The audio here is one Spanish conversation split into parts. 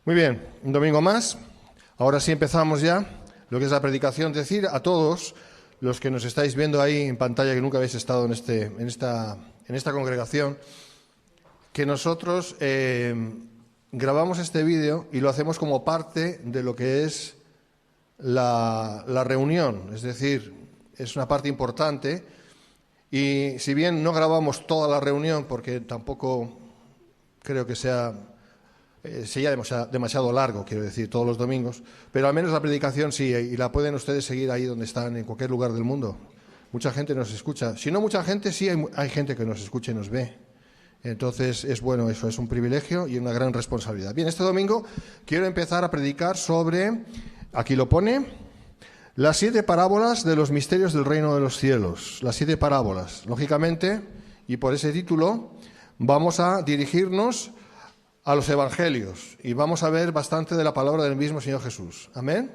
Muy bien, un domingo más. Ahora sí empezamos ya lo que es la predicación. Decir a todos los que nos estáis viendo ahí en pantalla, que nunca habéis estado en esta congregación, que nosotros grabamos este vídeo y lo hacemos como parte de lo que es la reunión. Es decir, es una parte importante y si bien no grabamos toda la reunión, porque tampoco creo que sería demasiado largo, quiero decir, todos los domingos, pero al menos la predicación sí, y la pueden ustedes seguir ahí donde están, en cualquier lugar del mundo. Mucha gente nos escucha. Si no mucha gente, sí hay gente que nos escucha y nos ve. Entonces es bueno eso, es un privilegio y una gran responsabilidad. Bien, este domingo quiero empezar a predicar sobre, aquí lo pone, las 7 parábolas de los misterios del reino de los cielos. Las 7 parábolas. Lógicamente, y por ese título, vamos a dirigirnos a los evangelios y vamos a ver bastante de la palabra del mismo Señor Jesús. Amén.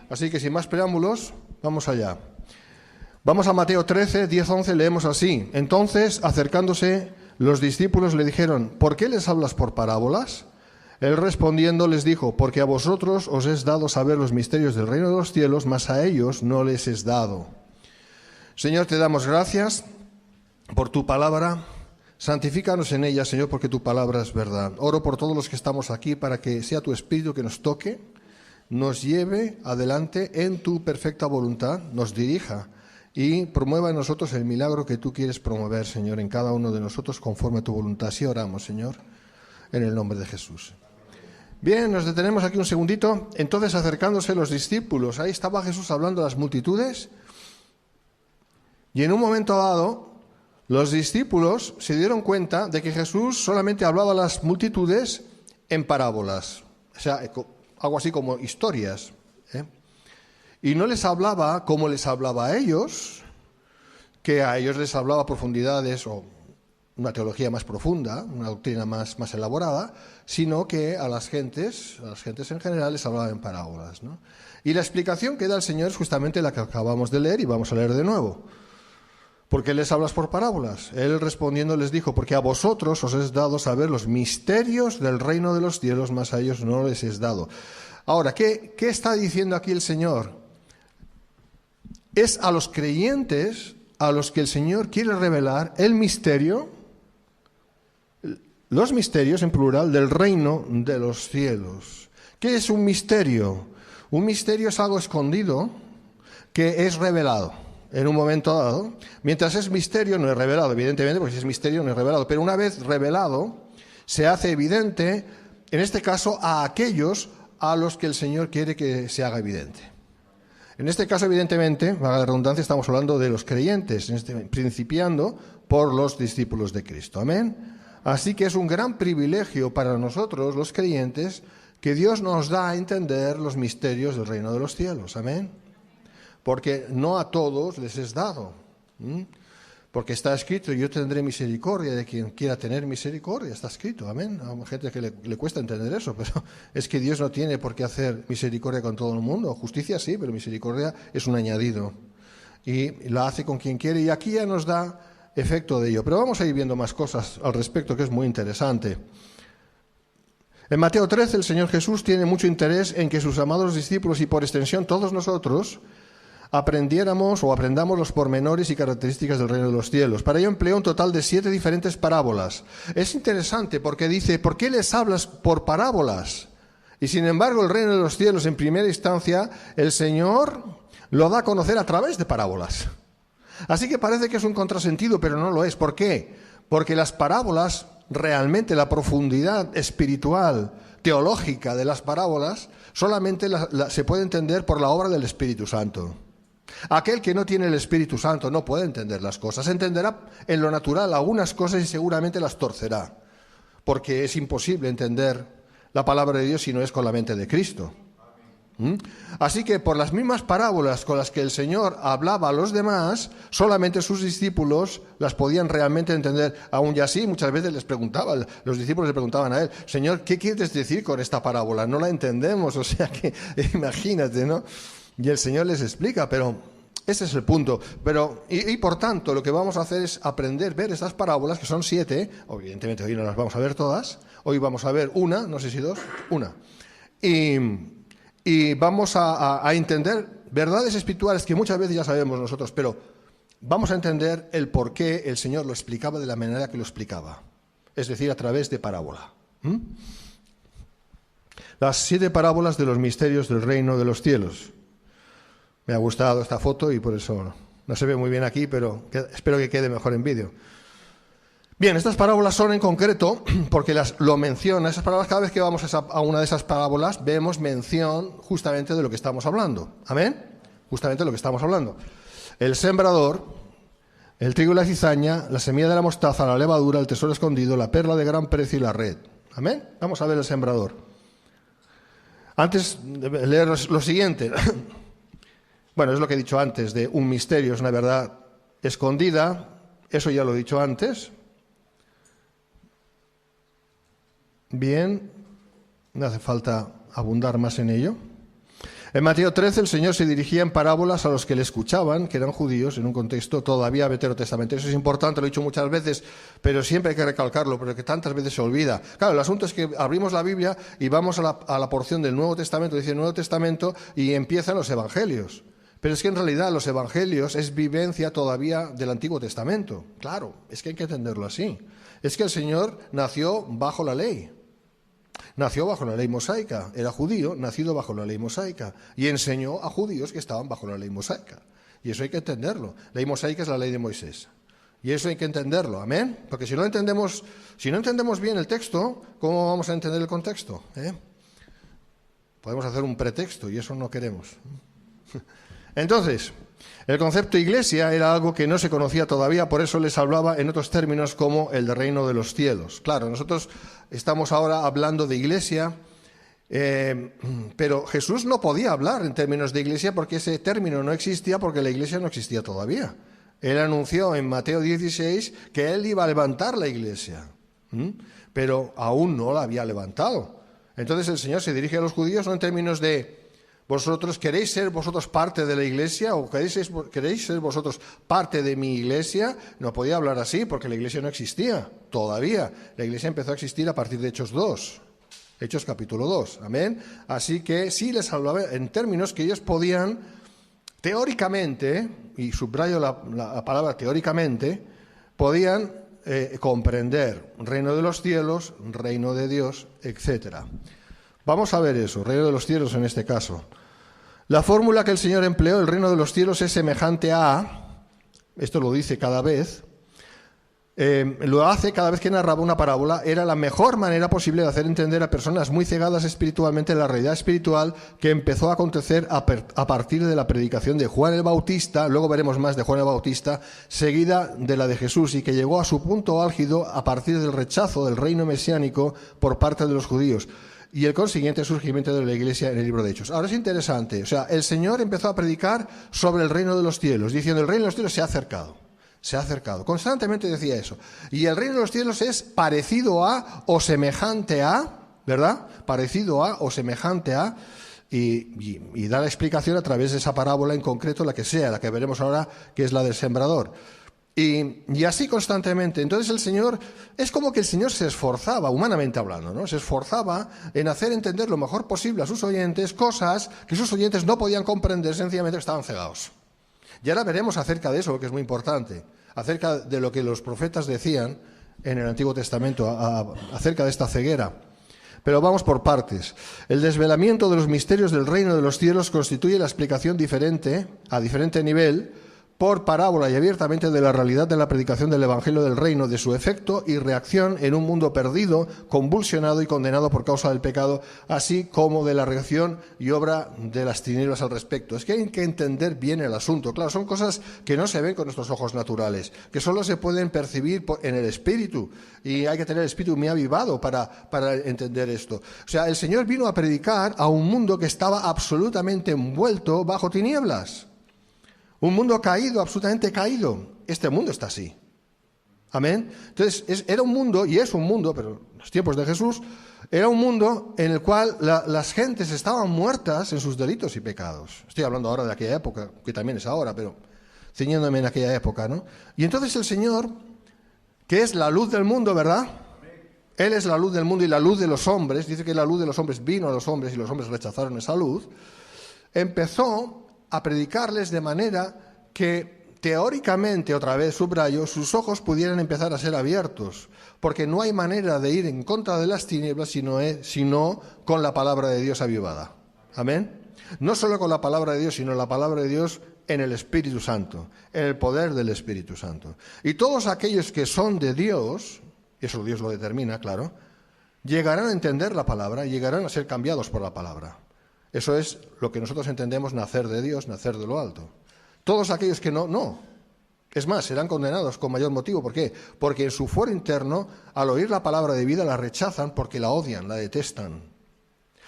Así que sin más preámbulos, vamos allá. Vamos a Mateo 13, 10-11, leemos así. Entonces, acercándose, los discípulos le dijeron: ¿por qué les hablas por parábolas? Él respondiendo les dijo: porque a vosotros os es dado saber los misterios del reino de los cielos, mas a ellos no les es dado. Señor, te damos gracias por tu palabra. Santifícanos en ella, Señor, porque tu palabra es verdad. Oro por todos los que estamos aquí para que sea tu Espíritu que nos toque, nos lleve adelante en tu perfecta voluntad, nos dirija y promueva en nosotros el milagro que tú quieres promover, Señor, en cada uno de nosotros conforme a tu voluntad. Así oramos, Señor, en el nombre de Jesús. Bien, nos detenemos aquí un segundito. Entonces, acercándose los discípulos, ahí estaba Jesús hablando a las multitudes y en un momento dado los discípulos se dieron cuenta de que Jesús solamente hablaba a las multitudes en parábolas, o sea, algo así como historias, y no les hablaba como les hablaba a ellos, que a ellos les hablaba profundidades o una teología más profunda, una doctrina más elaborada, sino que a las gentes en general les hablaba en parábolas, ¿no? Y la explicación que da el Señor es justamente la que acabamos de leer y vamos a leer de nuevo. ¿Por qué les hablas por parábolas? Él respondiendo les dijo: porque a vosotros os es dado saber los misterios del reino de los cielos, mas a ellos no les es dado. Ahora, ¿qué está diciendo aquí el Señor? Es a los creyentes a los que el Señor quiere revelar el misterio, los misterios en plural del reino de los cielos. ¿Qué es un misterio? Un misterio es algo escondido que es revelado en un momento dado. Mientras es misterio, no es revelado, evidentemente, porque si es misterio no es revelado. Pero una vez revelado, se hace evidente, en este caso, a aquellos a los que el Señor quiere que se haga evidente. En este caso, evidentemente, valga la redundancia, estamos hablando de los creyentes, principiando por los discípulos de Cristo. Amén. Así que es un gran privilegio para nosotros, los creyentes, que Dios nos da a entender los misterios del reino de los cielos. Amén. Porque no a todos les es dado. Porque está escrito: yo tendré misericordia de quien quiera tener misericordia. Está escrito, amén. Hay gente que le cuesta entender eso, pero es que Dios no tiene por qué hacer misericordia con todo el mundo. Justicia sí, pero misericordia es un añadido. Y la hace con quien quiere, y aquí ya nos da efecto de ello. Pero vamos a ir viendo más cosas al respecto, que es muy interesante. En Mateo 13 el Señor Jesús tiene mucho interés en que sus amados discípulos, y por extensión todos nosotros, aprendamos los pormenores y características del reino de los cielos. Para ello empleó un total de 7 diferentes parábolas. Es interesante porque dice: ¿por qué les hablas por parábolas? Y sin embargo el reino de los cielos, en primera instancia, el Señor lo da a conocer a través de parábolas. Así que parece que es un contrasentido, pero no lo es. ¿Por qué? Porque las parábolas, realmente la profundidad espiritual, teológica de las parábolas, solamente se puede entender por la obra del Espíritu Santo. Aquel que no tiene el Espíritu Santo no puede entender las cosas. Entenderá en lo natural algunas cosas y seguramente las torcerá, porque es imposible entender la palabra de Dios si no es con la mente de Cristo. Así que por las mismas parábolas con las que el Señor hablaba a los demás, solamente sus discípulos las podían realmente entender. Aún y así, muchas veces los discípulos le preguntaban a él: Señor, ¿qué quieres decir con esta parábola? No la entendemos, o sea que imagínate, ¿no? Y el Señor les explica, pero ese es el punto. Y por tanto, lo que vamos a hacer es aprender, ver estas parábolas, que son 7. Evidentemente hoy no las vamos a ver todas. Hoy vamos a ver una, no sé si 2, una. y vamos a entender verdades espirituales que muchas veces ya sabemos nosotros, pero vamos a entender el por qué el Señor lo explicaba de la manera que lo explicaba, es decir, a través de parábola. Las 7 parábolas de los misterios del reino de los cielos. Me ha gustado esta foto y por eso no se ve muy bien aquí, pero espero que quede mejor en vídeo. Bien, estas parábolas son en concreto, porque lo menciona, esas parábolas, cada vez que vamos a una de esas parábolas, vemos mención justamente de lo que estamos hablando. ¿Amén? Justamente de lo que estamos hablando. El sembrador, el trigo y la cizaña, la semilla de la mostaza, la levadura, el tesoro escondido, la perla de gran precio y la red. ¿Amén? Vamos a ver el sembrador. Antes de leer lo siguiente, bueno, es lo que he dicho antes, de un misterio, es una verdad escondida, eso ya lo he dicho antes. Bien, no hace falta abundar más en ello. En Mateo 13 el Señor se dirigía en parábolas a los que le escuchaban, que eran judíos, en un contexto todavía veterotestamentario. Eso es importante, lo he dicho muchas veces, pero siempre hay que recalcarlo, porque tantas veces se olvida. Claro, el asunto es que abrimos la Biblia y vamos a la porción del Nuevo Testamento, dice el Nuevo Testamento, y empiezan los Evangelios. Pero es que en realidad los Evangelios es vivencia todavía del Antiguo Testamento. Claro, es que hay que entenderlo así. Es que el Señor nació bajo la ley. Nació bajo la ley mosaica, era judío, nacido bajo la ley mosaica, y enseñó a judíos que estaban bajo la ley mosaica. Y eso hay que entenderlo. La ley mosaica es la ley de Moisés. Y eso hay que entenderlo, ¿amén? Porque si no entendemos bien el texto, ¿cómo vamos a entender el contexto? Podemos hacer un pretexto y eso no queremos. Entonces, el concepto iglesia era algo que no se conocía todavía, por eso les hablaba en otros términos como el de reino de los cielos. Claro, nosotros estamos ahora hablando de iglesia, pero Jesús no podía hablar en términos de iglesia porque ese término no existía, porque la iglesia no existía todavía. Él anunció en Mateo 16 que él iba a levantar la iglesia, pero aún no la había levantado. Entonces el Señor se dirige a los judíos no en términos de ¿vosotros queréis ser vosotros parte de la iglesia o queréis ser vosotros parte de mi iglesia? No podía hablar así porque la iglesia no existía todavía. La iglesia empezó a existir a partir de Hechos 2, Hechos capítulo 2. Amén. Así que sí les hablaba en términos que ellos podían teóricamente, y subrayo la palabra teóricamente, podían comprender reino de los cielos, reino de Dios, etc. Vamos a ver eso, reino de los cielos en este caso. La fórmula que el Señor empleó, el reino de los cielos, es semejante a, esto lo dice cada vez, lo hace cada vez que narraba una parábola, era la mejor manera posible de hacer entender a personas muy cegadas espiritualmente la realidad espiritual que empezó a acontecer a partir de la predicación de Juan el Bautista, luego veremos más de Juan el Bautista, seguida de la de Jesús, y que llegó a su punto álgido a partir del rechazo del reino mesiánico por parte de los judíos y el consiguiente surgimiento de la iglesia en el libro de Hechos. Ahora es interesante, o sea, el Señor empezó a predicar sobre el reino de los cielos, diciendo el reino de los cielos se ha acercado, constantemente decía eso, y el reino de los cielos es parecido a o semejante a, ¿verdad? Parecido a o semejante a, y da la explicación a través de esa parábola en concreto, la que sea, la que veremos ahora, que es la del sembrador. Y así constantemente. Entonces el Señor, es como que el Señor se esforzaba, humanamente hablando, ¿no? Se esforzaba en hacer entender lo mejor posible a sus oyentes cosas que sus oyentes no podían comprender, sencillamente estaban cegados. Y ahora veremos acerca de eso, que es muy importante, acerca de lo que los profetas decían en el Antiguo Testamento acerca de esta ceguera. Pero vamos por partes. El desvelamiento de los misterios del reino de los cielos constituye la explicación diferente, a diferente nivel, por parábola y abiertamente de la realidad de la predicación del Evangelio del Reino, de su efecto y reacción en un mundo perdido, convulsionado y condenado por causa del pecado, así como de la reacción y obra de las tinieblas al respecto. Es que hay que entender bien el asunto. Claro, son cosas que no se ven con nuestros ojos naturales, que solo se pueden percibir en el Espíritu, y hay que tener el Espíritu muy avivado para entender esto. O sea, el Señor vino a predicar a un mundo que estaba absolutamente envuelto bajo tinieblas. Un mundo caído, absolutamente caído. Este mundo está así. Amén. Entonces, era un mundo, y es un mundo, pero en los tiempos de Jesús, era un mundo en el cual las gentes estaban muertas en sus delitos y pecados. Estoy hablando ahora de aquella época, que también es ahora, pero ciñéndome en aquella época, ¿no? Y entonces el Señor, que es la luz del mundo, ¿verdad? Él es la luz del mundo y la luz de los hombres. Dice que la luz de los hombres vino a los hombres y los hombres rechazaron esa luz. Empezó a predicarles de manera que teóricamente, otra vez subrayo, sus ojos pudieran empezar a ser abiertos, porque no hay manera de ir en contra de las tinieblas sino con la palabra de Dios avivada. Amén. No solo con la palabra de Dios, sino la palabra de Dios en el Espíritu Santo, en el poder del Espíritu Santo. Y todos aquellos que son de Dios, eso Dios lo determina, claro, llegarán a entender la palabra, llegarán a ser cambiados por la palabra. Eso es lo que nosotros entendemos nacer de Dios, nacer de lo alto. Todos aquellos que no. Es más, serán condenados con mayor motivo. ¿Por qué? Porque en su fuero interno, al oír la palabra de vida, la rechazan porque la odian, la detestan.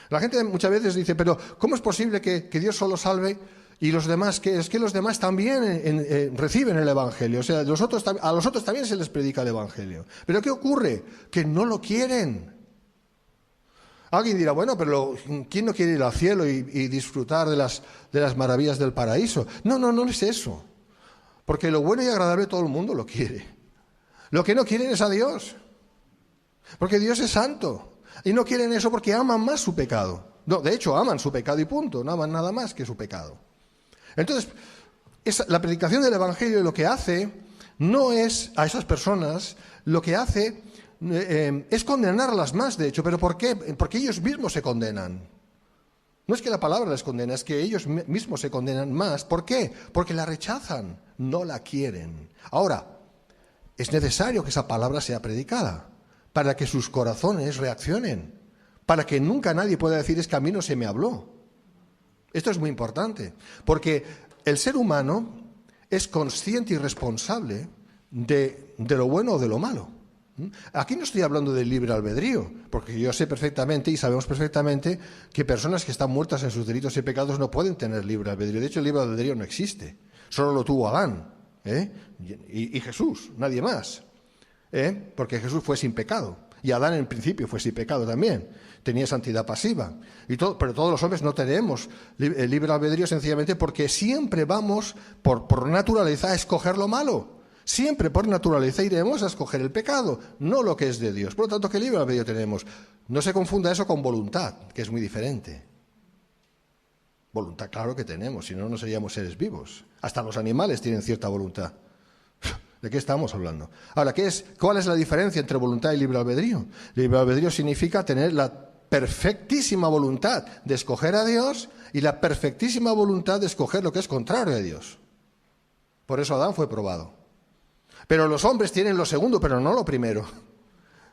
La gente muchas veces dice, pero ¿cómo es posible que Dios solo salve y los demás qué? Es que los demás también reciben el Evangelio. O sea, a los otros también se les predica el Evangelio. ¿Pero qué ocurre? Que no lo quieren. Alguien dirá, bueno, pero ¿quién no quiere ir al cielo y disfrutar de las maravillas del paraíso? No es eso. Porque lo bueno y agradable todo el mundo lo quiere. Lo que no quieren es a Dios. Porque Dios es santo. Y no quieren eso porque aman más su pecado. No, de hecho, aman su pecado y punto. No aman nada más que su pecado. Entonces, la predicación del Evangelio lo que hace no es a esas personas, lo que hace es condenarlas más, de hecho. ¿Pero por qué? Porque ellos mismos se condenan. No es que la palabra les condena, es que ellos mismos se condenan más. ¿Por qué? Porque la rechazan, no la quieren. Ahora, es necesario que esa palabra sea predicada para que sus corazones reaccionen, para que nunca nadie pueda decir es que a mí no se me habló. Esto es muy importante, porque el ser humano es consciente y responsable de lo bueno o de lo malo. Aquí no estoy hablando del libre albedrío, porque yo sé perfectamente y sabemos perfectamente que personas que están muertas en sus delitos y pecados no pueden tener libre albedrío. De hecho, el libre albedrío no existe. Solo lo tuvo Adán y Jesús, nadie más. Porque Jesús fue sin pecado. Y Adán en principio fue sin pecado también. Tenía santidad pasiva. Pero todos los hombres no tenemos el libre albedrío sencillamente porque siempre vamos, por naturaleza, a escoger lo malo. Siempre por naturaleza iremos a escoger el pecado, no lo que es de Dios. Por lo tanto, ¿qué libre albedrío tenemos? No se confunda eso con voluntad, que es muy diferente. Voluntad, claro que tenemos, si no, no seríamos seres vivos. Hasta los animales tienen cierta voluntad. ¿De qué estamos hablando? Ahora, ¿cuál es la diferencia entre voluntad y libre albedrío? Libre albedrío significa tener la perfectísima voluntad de escoger a Dios y la perfectísima voluntad de escoger lo que es contrario a Dios. Por eso Adán fue probado. Pero los hombres tienen lo segundo, pero no lo primero.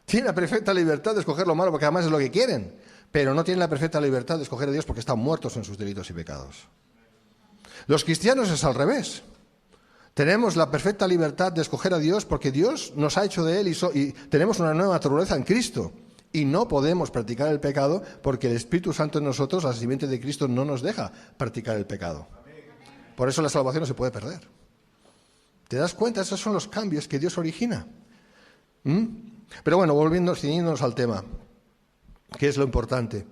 Tienen la perfecta libertad de escoger lo malo, porque además es lo que quieren. Pero no tienen la perfecta libertad de escoger a Dios porque están muertos en sus delitos y pecados. Los cristianos es al revés. Tenemos la perfecta libertad de escoger a Dios porque Dios nos ha hecho de Él y tenemos una nueva naturaleza en Cristo. Y no podemos practicar el pecado porque el Espíritu Santo en nosotros, la simiente de Cristo, no nos deja practicar el pecado. Por eso la salvación no se puede perder. ¿Te das cuenta? Esos son los cambios que Dios origina. Pero bueno, ciñéndonos al tema, ¿qué es lo importante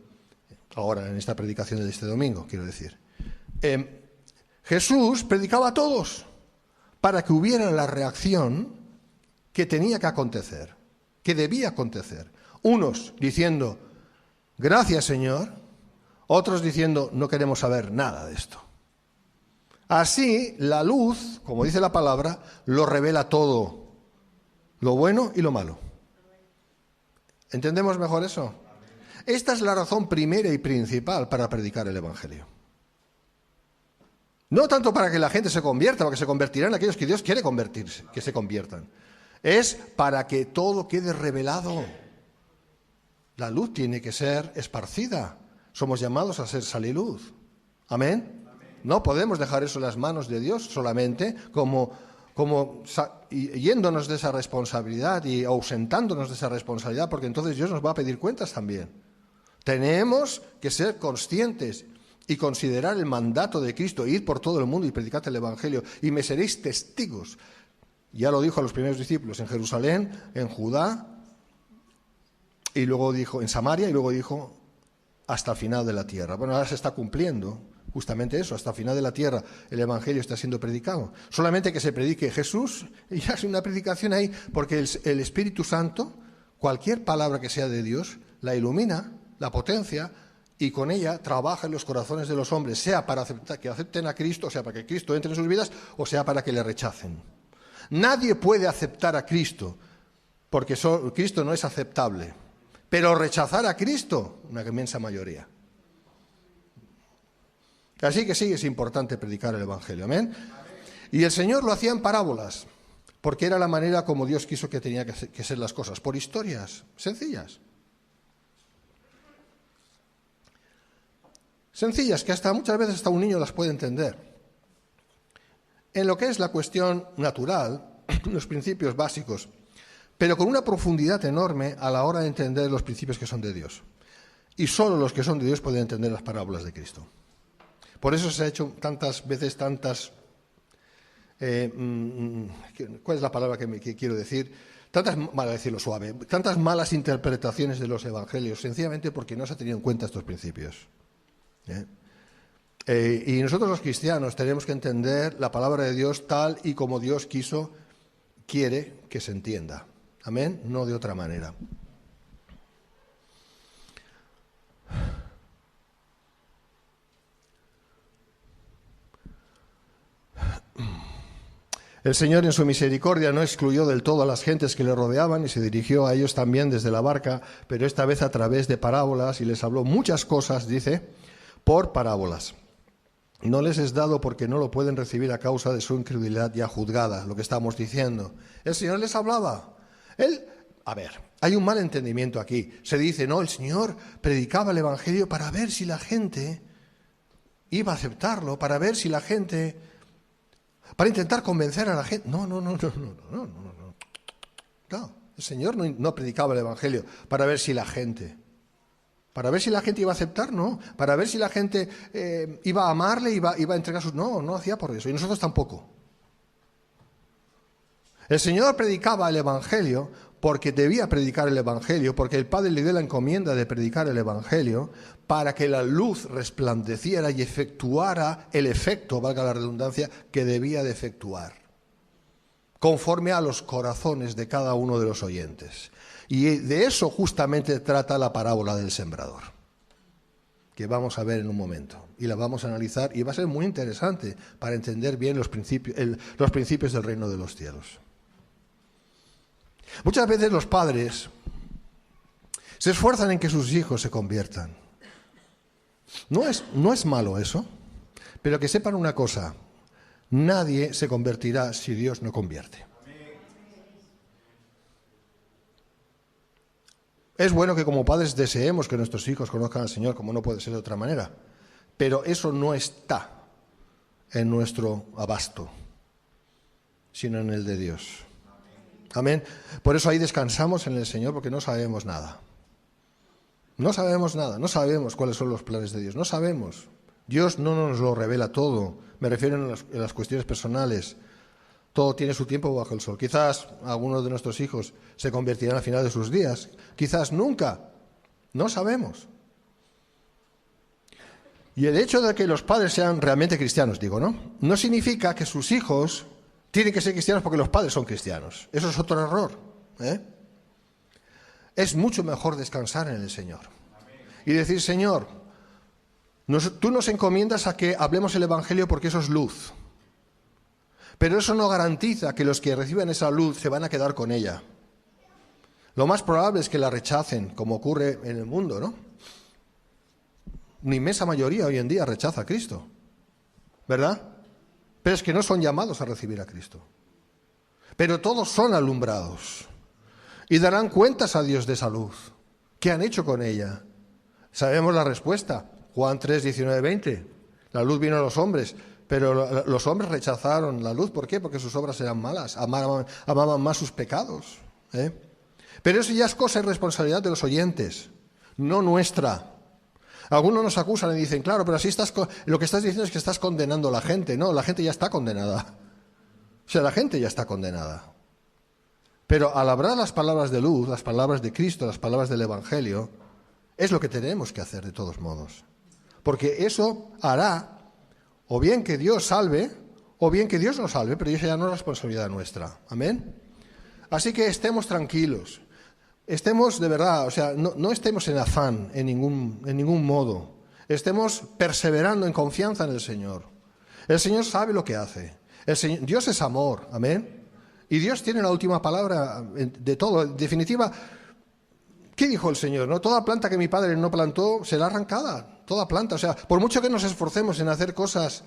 ahora en esta predicación de este domingo? Quiero decir, Jesús predicaba a todos para que hubiera la reacción que tenía que acontecer, que debía acontecer. Unos diciendo, gracias Señor, otros diciendo, no queremos saber nada de esto. Así, la luz, como dice la palabra, lo revela todo, lo bueno y lo malo. ¿Entendemos mejor eso? Esta es la razón primera y principal para predicar el Evangelio. No tanto para que la gente se convierta, porque se convertirán aquellos que Dios quiere convertirse, que se conviertan. Es para que todo quede revelado. La luz tiene que ser esparcida. Somos llamados a ser sal y luz. Amén. No podemos dejar eso en las manos de Dios solamente como yéndonos de esa responsabilidad y ausentándonos de esa responsabilidad, porque entonces Dios nos va a pedir cuentas también. Tenemos que ser conscientes y considerar el mandato de Cristo, ir por todo el mundo y predicad el Evangelio, y me seréis testigos. Ya lo dijo a los primeros discípulos en Jerusalén, en Judá, y luego dijo en Samaria, y luego dijo hasta el final de la tierra. Bueno, ahora se está cumpliendo justamente eso, hasta el final de la tierra el Evangelio está siendo predicado. Solamente que se predique Jesús, y ya es una predicación ahí, porque el Espíritu Santo, cualquier palabra que sea de Dios, la ilumina, la potencia, y con ella trabaja en los corazones de los hombres, sea para que acepten a Cristo, o sea, para que Cristo entre en sus vidas, o sea, para que le rechacen. Nadie puede aceptar a Cristo, porque Cristo no es aceptable. Pero rechazar a Cristo, una inmensa mayoría. Así que sí, es importante predicar el Evangelio. ¿Amén? Y el Señor lo hacía en parábolas, porque era la manera como Dios quiso que tenía que ser las cosas, por historias sencillas. Sencillas, que muchas veces hasta un niño las puede entender. En lo que es la cuestión natural, los principios básicos, pero con una profundidad enorme a la hora de entender los principios que son de Dios. Y solo los que son de Dios pueden entender las parábolas de Cristo. Por eso se ha hecho tantas veces, ¿cuál es la palabra que quiero decir? Para decirlo suave, tantas malas interpretaciones de los evangelios, sencillamente porque no se ha tenido en cuenta estos principios. Y nosotros los cristianos tenemos que entender la palabra de Dios tal y como Dios quiere que se entienda. Amén, no de otra manera. El Señor en su misericordia no excluyó del todo a las gentes que le rodeaban y se dirigió a ellos también desde la barca, pero esta vez a través de parábolas, y les habló muchas cosas, dice, por parábolas. No les es dado porque no lo pueden recibir a causa de su incredulidad ya juzgada, lo que estamos diciendo. El Señor les hablaba. Hay un mal entendimiento aquí. Se dice, no, el Señor predicaba el Evangelio para ver si la gente iba a aceptarlo, para ver si la gente, para intentar convencer a la gente. No. No, el Señor no predicaba el Evangelio para ver si la gente iba a aceptar, no. Para ver si la gente iba a amarle, iba a entregar sus... No hacía por eso. Y nosotros tampoco. El Señor predicaba el Evangelio porque debía predicar el Evangelio, porque el Padre le dio la encomienda de predicar el Evangelio para que la luz resplandeciera y efectuara el efecto, valga la redundancia, que debía de efectuar, conforme a los corazones de cada uno de los oyentes. Y de eso justamente trata la parábola del sembrador, que vamos a ver en un momento. Y la vamos a analizar y va a ser muy interesante para entender bien los principios del reino de los cielos. Muchas veces los padres se esfuerzan en que sus hijos se conviertan. No es malo eso, pero que sepan una cosa, nadie se convertirá si Dios no convierte. Es bueno que como padres deseemos que nuestros hijos conozcan al Señor, como no puede ser de otra manera, pero eso no está en nuestro abasto, sino en el de Dios. Amén. Por eso ahí descansamos en el Señor, porque no sabemos nada. No sabemos nada, no sabemos cuáles son los planes de Dios, no sabemos. Dios no nos lo revela todo, me refiero en las cuestiones personales. Todo tiene su tiempo bajo el sol. Quizás algunos de nuestros hijos se convertirán al final de sus días, quizás nunca, no sabemos. Y el hecho de que los padres sean realmente cristianos, no significa que sus hijos tienen que ser cristianos porque los padres son cristianos. Eso es otro error. Es mucho mejor descansar en el Señor y decir, Señor, tú nos encomiendas a que hablemos el Evangelio porque eso es luz. Pero eso no garantiza que los que reciban esa luz se van a quedar con ella. Lo más probable es que la rechacen, como ocurre en el mundo, ¿no? Una inmensa mayoría hoy en día rechaza a Cristo, ¿verdad? Pero es que no son llamados a recibir a Cristo. Pero todos son alumbrados y darán cuentas a Dios de esa luz. ¿Qué han hecho con ella? Sabemos la respuesta. Juan 3, 19, 20. La luz vino a los hombres, pero los hombres rechazaron la luz. ¿Por qué? Porque sus obras eran malas, amaban más sus pecados. Pero eso ya es cosa y responsabilidad de los oyentes, no nuestra. Algunos nos acusan y dicen, claro, pero así lo que estás diciendo es que estás condenando a la gente. No, la gente ya está condenada. O sea, la gente ya está condenada. Pero al hablar las palabras de luz, las palabras de Cristo, las palabras del Evangelio, es lo que tenemos que hacer de todos modos. Porque eso hará o bien que Dios salve, o bien que Dios nos salve, pero eso ya no es responsabilidad nuestra. Amén. Así que estemos tranquilos. estemos de verdad, o sea, no estemos en afán en ningún modo. Estemos perseverando en confianza en el Señor. El Señor sabe lo que hace. Dios es amor, amén. Y Dios tiene la última palabra de todo. En definitiva, ¿qué dijo el Señor? ¿No? Toda planta que mi Padre no plantó será arrancada. Toda planta. O sea, por mucho que nos esforcemos en hacer cosas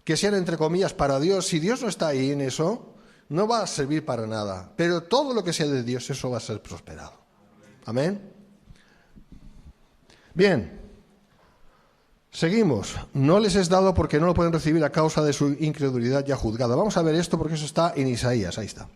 que sean entre comillas para Dios, si Dios no está ahí en eso, no va a servir para nada. Pero todo lo que sea de Dios, eso va a ser prosperado. Amén. Bien. Seguimos. No les es dado porque no lo pueden recibir a causa de su incredulidad ya juzgada. Vamos a ver esto porque eso está en Isaías. Ahí está.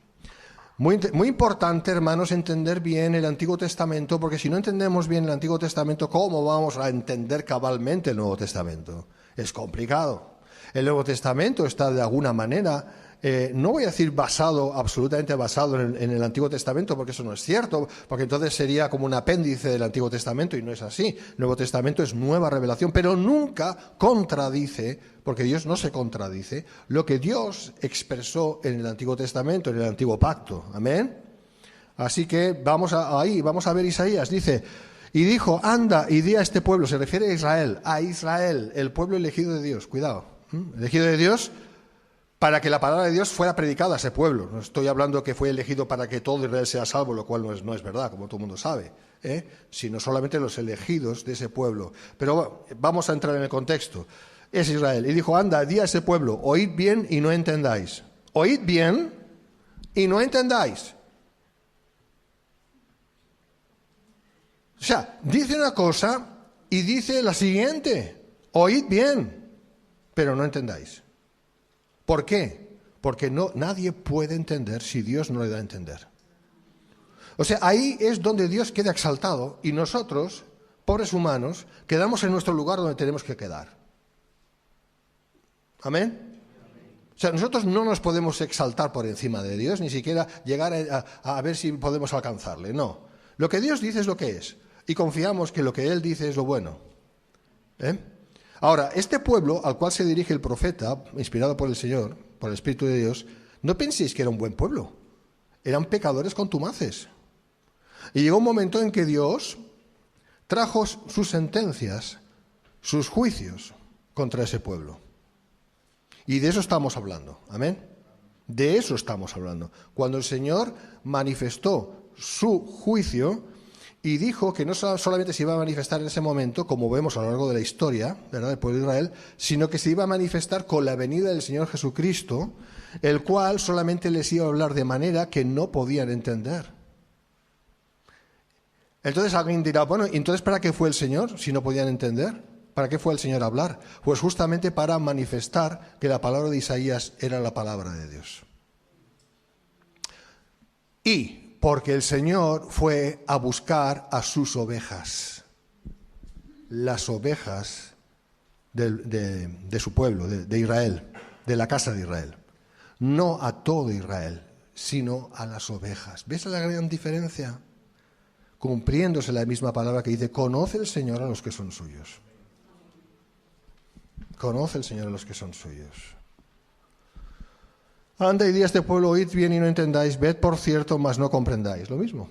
Muy importante, hermanos, entender bien el Antiguo Testamento, porque si no entendemos bien el Antiguo Testamento, ¿cómo vamos a entender cabalmente el Nuevo Testamento? Es complicado. El Nuevo Testamento está de alguna manera, no voy a decir absolutamente basado en el Antiguo Testamento, porque eso no es cierto, porque entonces sería como un apéndice del Antiguo Testamento y no es así. El Nuevo Testamento es nueva revelación, pero nunca contradice, porque Dios no se contradice, lo que Dios expresó en el Antiguo Testamento, en el Antiguo Pacto. Amén. Así que vamos a ver Isaías. Dice, y dijo, anda y di a este pueblo, se refiere a Israel, el pueblo elegido de Dios. Cuidado. Elegido de Dios para que la palabra de Dios fuera predicada a ese pueblo. No estoy hablando que fue elegido para que todo Israel sea salvo, lo cual no es verdad, como todo el mundo sabe, sino solamente los elegidos de ese pueblo. Pero vamos a entrar en el contexto. Es Israel. Y dijo, anda, di a ese pueblo, oíd bien y no entendáis. Oíd bien y no entendáis. O sea, dice una cosa y dice la siguiente. Oíd bien, pero no entendáis. ¿Por qué? Porque nadie puede entender si Dios no le da a entender. O sea, ahí es donde Dios queda exaltado y nosotros, pobres humanos, quedamos en nuestro lugar donde tenemos que quedar. ¿Amén? O sea, nosotros no nos podemos exaltar por encima de Dios, ni siquiera llegar a ver si podemos alcanzarle. No. Lo que Dios dice es lo que es. Y confiamos que lo que Él dice es lo bueno. Ahora, este pueblo al cual se dirige el profeta, inspirado por el Señor, por el Espíritu de Dios, no penséis que era un buen pueblo. Eran pecadores contumaces. Y llegó un momento en que Dios trajo sus sentencias, sus juicios contra ese pueblo. Y de eso estamos hablando. Amén. De eso estamos hablando. Cuando el Señor manifestó su juicio y dijo que no solamente se iba a manifestar en ese momento, como vemos a lo largo de la historia, ¿verdad?, del pueblo de Israel, sino que se iba a manifestar con la venida del Señor Jesucristo, el cual solamente les iba a hablar de manera que no podían entender. Entonces alguien dirá, bueno, ¿entonces para qué fue el Señor si no podían entender? ¿Para qué fue el Señor a hablar? Pues justamente para manifestar que la palabra de Isaías era la palabra de Dios. Y porque el Señor fue a buscar a sus ovejas, las ovejas de su pueblo, de Israel, de la casa de Israel. No a todo Israel, sino a las ovejas. ¿Ves la gran diferencia? Cumpliéndose la misma palabra que dice, conoce el Señor a los que son suyos. Conoce el Señor a los que son suyos. Anda y di a este pueblo, oíd bien y no entendáis, ved por cierto, mas no comprendáis. Lo mismo.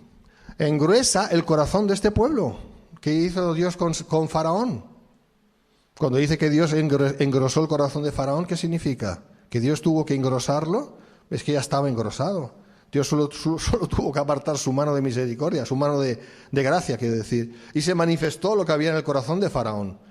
Engruesa el corazón de este pueblo. ¿Qué hizo Dios con Faraón? Cuando dice que Dios engrosó el corazón de Faraón, ¿qué significa? ¿Que Dios tuvo que engrosarlo? Es que ya estaba engrosado. Dios solo tuvo que apartar su mano de misericordia, su mano de gracia, quiero decir. Y se manifestó lo que había en el corazón de Faraón.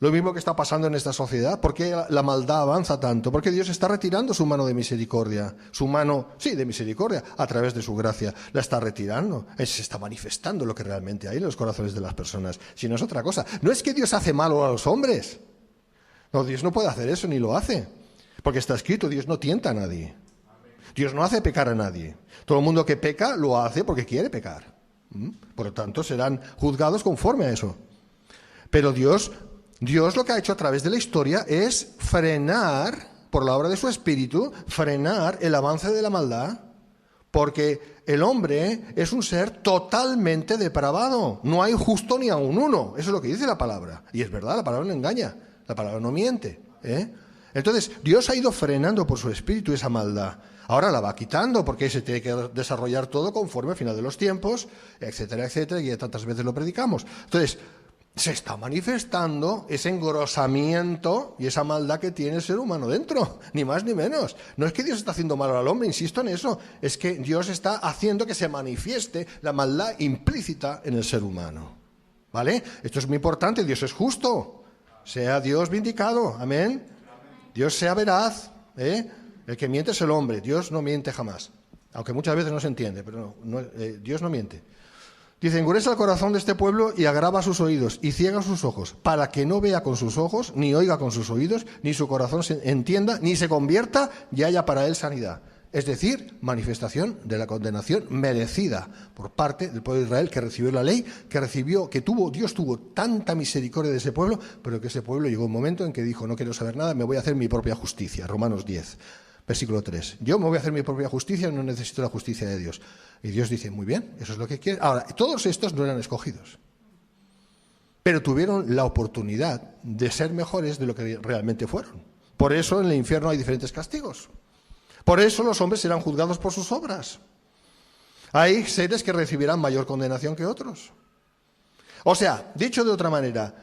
Lo mismo que está pasando en esta sociedad. ¿Por qué la maldad avanza tanto? Porque Dios está retirando su mano de misericordia. Su mano, sí, de misericordia, a través de su gracia. La está retirando. Se está manifestando lo que realmente hay en los corazones de las personas. Si no es otra cosa. No es que Dios hace malo a los hombres. No, Dios no puede hacer eso, ni lo hace. Porque está escrito, Dios no tienta a nadie. Dios no hace pecar a nadie. Todo el mundo que peca lo hace porque quiere pecar. Por lo tanto, serán juzgados conforme a eso. Pero Dios lo que ha hecho a través de la historia es frenar, por la obra de su Espíritu, frenar el avance de la maldad, porque el hombre es un ser totalmente depravado. No hay justo ni aun uno. Eso es lo que dice la palabra. Y es verdad, la palabra no engaña, la palabra no miente. Entonces, Dios ha ido frenando por su espíritu esa maldad. Ahora la va quitando porque se tiene que desarrollar todo conforme al final de los tiempos, etcétera, etcétera, y ya tantas veces lo predicamos. Entonces, se está manifestando ese engrosamiento y esa maldad que tiene el ser humano dentro, ni más ni menos. No es que Dios está haciendo mal al hombre, insisto en eso, es que Dios está haciendo que se manifieste la maldad implícita en el ser humano. ¿Vale? Esto es muy importante, Dios es justo, sea Dios vindicado, amén. Dios sea veraz, El que miente es el hombre, Dios no miente jamás, aunque muchas veces no se entiende, pero Dios no miente. Dice, engurece el corazón de este pueblo y agrava sus oídos y ciega sus ojos, para que no vea con sus ojos, ni oiga con sus oídos, ni su corazón se entienda, ni se convierta y haya para él sanidad. Es decir, manifestación de la condenación merecida por parte del pueblo de Israel, que recibió la ley, Dios tuvo tanta misericordia de ese pueblo, pero que ese pueblo llegó un momento en que dijo, no quiero saber nada, me voy a hacer mi propia justicia. Romanos 10. Versículo 3. Yo me voy a hacer mi propia justicia, no necesito la justicia de Dios. Y Dios dice, muy bien, eso es lo que quiere. Ahora, todos estos no eran escogidos, pero tuvieron la oportunidad de ser mejores de lo que realmente fueron. Por eso en el infierno hay diferentes castigos. Por eso los hombres serán juzgados por sus obras. Hay seres que recibirán mayor condenación que otros. O sea, dicho de otra manera,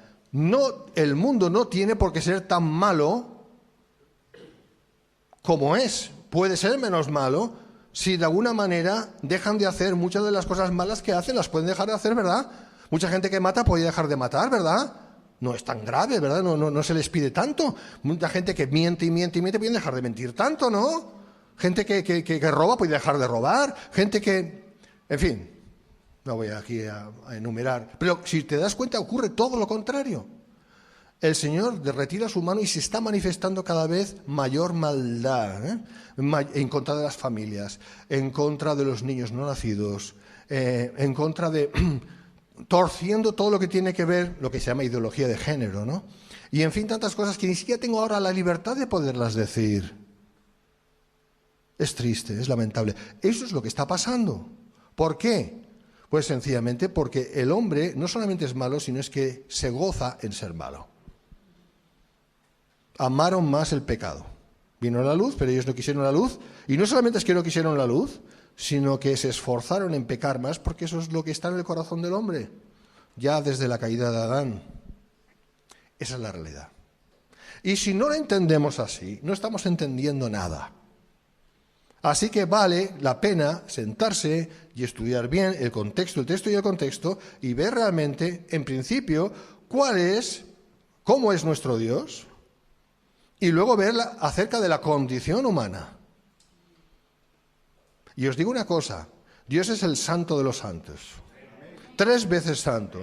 el mundo no tiene por qué ser tan malo como es. Puede ser menos malo si de alguna manera dejan de hacer muchas de las cosas malas que hacen, las pueden dejar de hacer, ¿verdad? Mucha gente que mata puede dejar de matar, ¿verdad? No es tan grave, ¿verdad? No se les pide tanto. Mucha gente que miente y miente y miente puede dejar de mentir tanto, ¿no? Gente que roba puede dejar de robar. Gente que... En fin, no voy aquí a enumerar. Pero si te das cuenta, ocurre todo lo contrario. El Señor retira su mano y se está manifestando cada vez mayor maldad en contra de las familias, en contra de los niños no nacidos, en contra de... torciendo todo lo que tiene que ver, lo que se llama ideología de género, ¿no? Y en fin, tantas cosas que ni siquiera tengo ahora la libertad de poderlas decir. Es triste, es lamentable. Eso es lo que está pasando. ¿Por qué? Pues sencillamente porque el hombre no solamente es malo, sino es que se goza en ser malo. Amaron más el pecado. Vino la luz, pero ellos no quisieron la luz. Y no solamente es que no quisieron la luz, sino que se esforzaron en pecar más, porque eso es lo que está en el corazón del hombre, ya desde la caída de Adán. Esa es la realidad. Y si no la entendemos así, no estamos entendiendo nada. Así que vale la pena sentarse y estudiar bien el contexto, el texto y el contexto, y ver realmente, en principio, cómo es nuestro Dios, y luego ver acerca de la condición humana. Y os digo una cosa, Dios es el santo de los santos. 3 veces santo,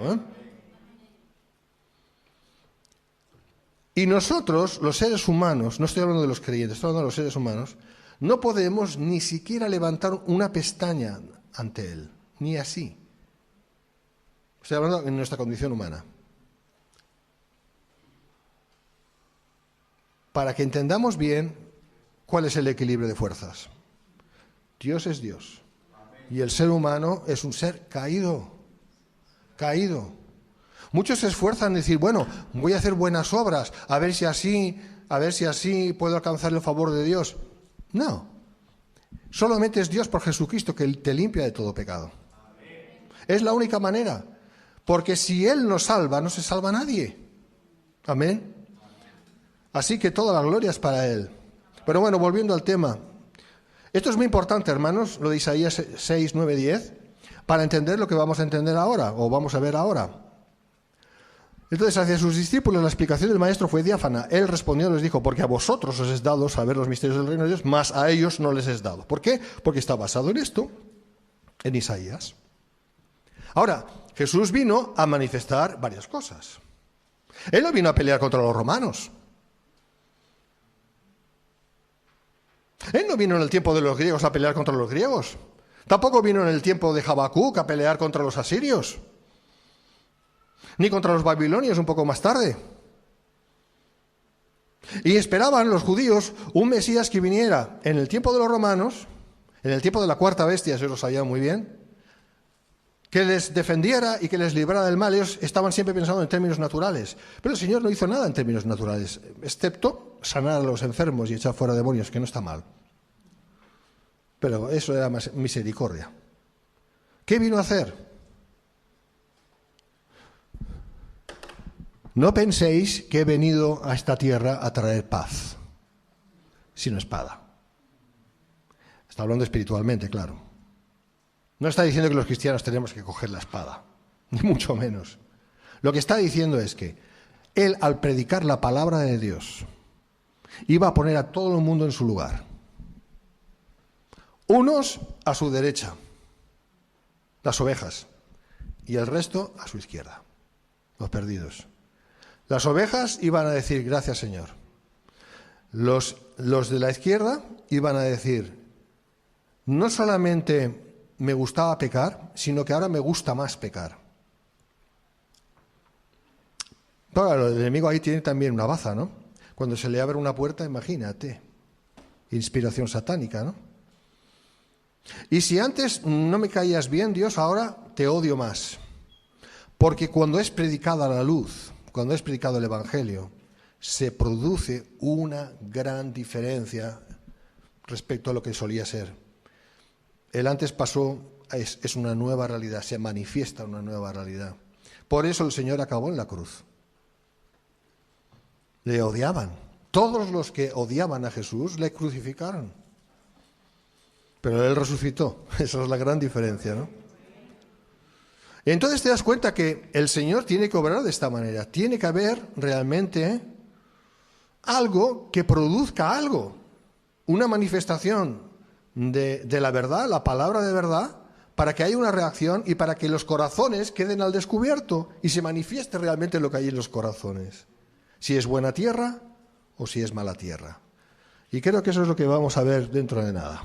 Y nosotros, los seres humanos, no estoy hablando de los creyentes, estoy hablando de los seres humanos, no podemos ni siquiera levantar una pestaña ante Él, ni así. Estoy hablando en nuestra condición humana. Para que entendamos bien cuál es el equilibrio de fuerzas. Dios es Dios. Y el ser humano es un ser caído. Caído. Muchos se esfuerzan en decir, bueno, voy a hacer buenas obras, a ver si así puedo alcanzar el favor de Dios. No. Solamente es Dios por Jesucristo que te limpia de todo pecado. Es la única manera. Porque si Él nos salva, no se salva nadie. Amén. Así que toda la gloria es para Él. Pero bueno, volviendo al tema. Esto es muy importante, hermanos, lo de Isaías 6, 9, 10, para entender lo que vamos a entender ahora, o vamos a ver ahora. Entonces, hacia sus discípulos la explicación del maestro fue diáfana. Él respondió y les dijo, porque a vosotros os es dado saber los misterios del reino de Dios, mas a ellos no les es dado. ¿Por qué? Porque está basado en esto, en Isaías. Ahora, Jesús vino a manifestar varias cosas. Él no vino a pelear contra los romanos. Él no vino en el tiempo de los griegos a pelear contra los griegos. Tampoco vino en el tiempo de Habacuc a pelear contra los asirios. Ni contra los babilonios un poco más tarde. Y esperaban los judíos un Mesías que viniera en el tiempo de los romanos, en el tiempo de la cuarta bestia, eso lo sabían muy bien, que les defendiera y que les librara del mal. Ellos estaban siempre pensando en términos naturales. Pero el Señor no hizo nada en términos naturales, excepto sanar a los enfermos y echar fuera demonios, que no está mal. Pero eso era más misericordia. ¿Qué vino a hacer? No penséis que he venido a esta tierra a traer paz, sino espada. Está hablando espiritualmente, claro. No está diciendo que los cristianos tenemos que coger la espada, ni mucho menos. Lo que está diciendo es que Él, al predicar la palabra de Dios, iba a poner a todo el mundo en su lugar. Unos a su derecha, las ovejas, y el resto a su izquierda, los perdidos. Las ovejas iban a decir, gracias Señor. Los de la izquierda iban a decir, no solamente me gustaba pecar, sino que ahora me gusta más pecar. Claro, el enemigo ahí tiene también una baza, ¿no? Cuando se le abre una puerta, imagínate, inspiración satánica, ¿no? Y si antes no me caías bien, Dios, ahora te odio más. Porque cuando es predicada la luz, cuando es predicado el Evangelio, se produce una gran diferencia respecto a lo que solía ser. El antes pasó, es una nueva realidad, se manifiesta una nueva realidad. Por eso el Señor acabó en la cruz. Le odiaban. Todos los que odiaban a Jesús le crucificaron. Pero Él resucitó. Esa es la gran diferencia, ¿no? Y entonces te das cuenta que el Señor tiene que obrar de esta manera. Tiene que haber realmente algo que produzca algo. Una manifestación de la verdad, la palabra de verdad, para que haya una reacción y para que los corazones queden al descubierto y se manifieste realmente lo que hay en los corazones. Si es buena tierra o si es mala tierra. Y creo que eso es lo que vamos a ver dentro de nada.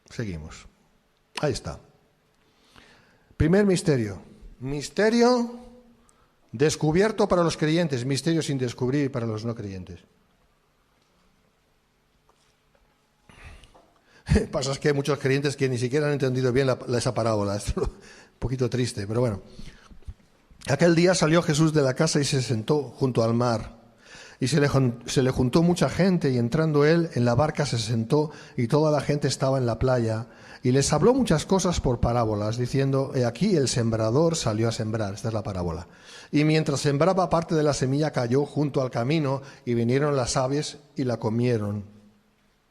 Seguimos. Ahí está. Primer misterio. Misterio descubierto para los creyentes, misterio sin descubrir para los no creyentes. Pasa es que hay muchos creyentes que ni siquiera han entendido bien esa parábola. Es un poquito triste, pero bueno. Aquel día salió Jesús de la casa y se sentó junto al mar. Y se le juntó mucha gente y entrando él en la barca se sentó y toda la gente estaba en la playa. Y les habló muchas cosas por parábolas, diciendo, he aquí el sembrador salió a sembrar. Esta es la parábola. Y mientras sembraba, parte de la semilla cayó junto al camino y vinieron las aves y la comieron.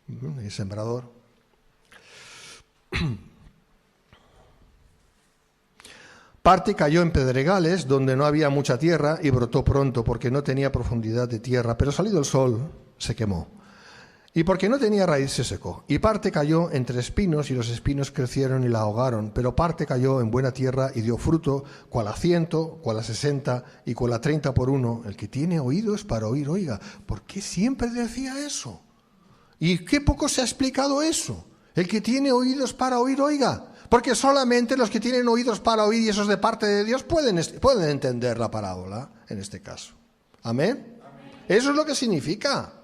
El sembrador. Parte cayó en pedregales donde no había mucha tierra y brotó pronto porque no tenía profundidad de tierra, pero salido el sol se quemó. Y porque no tenía raíz se secó. Y parte cayó entre espinos y los espinos crecieron y la ahogaron, pero parte cayó en buena tierra y dio fruto, cual a 100, cual a 60 y cual a 30 por uno. El que tiene oídos para oír, oiga. ¿Por qué siempre decía eso? ¿Y qué poco se ha explicado eso? El que tiene oídos para oír, oiga. Porque solamente los que tienen oídos para oír, y esos de parte de Dios, pueden entender la parábola, en este caso. ¿Amén? Amén. Eso es lo que significa.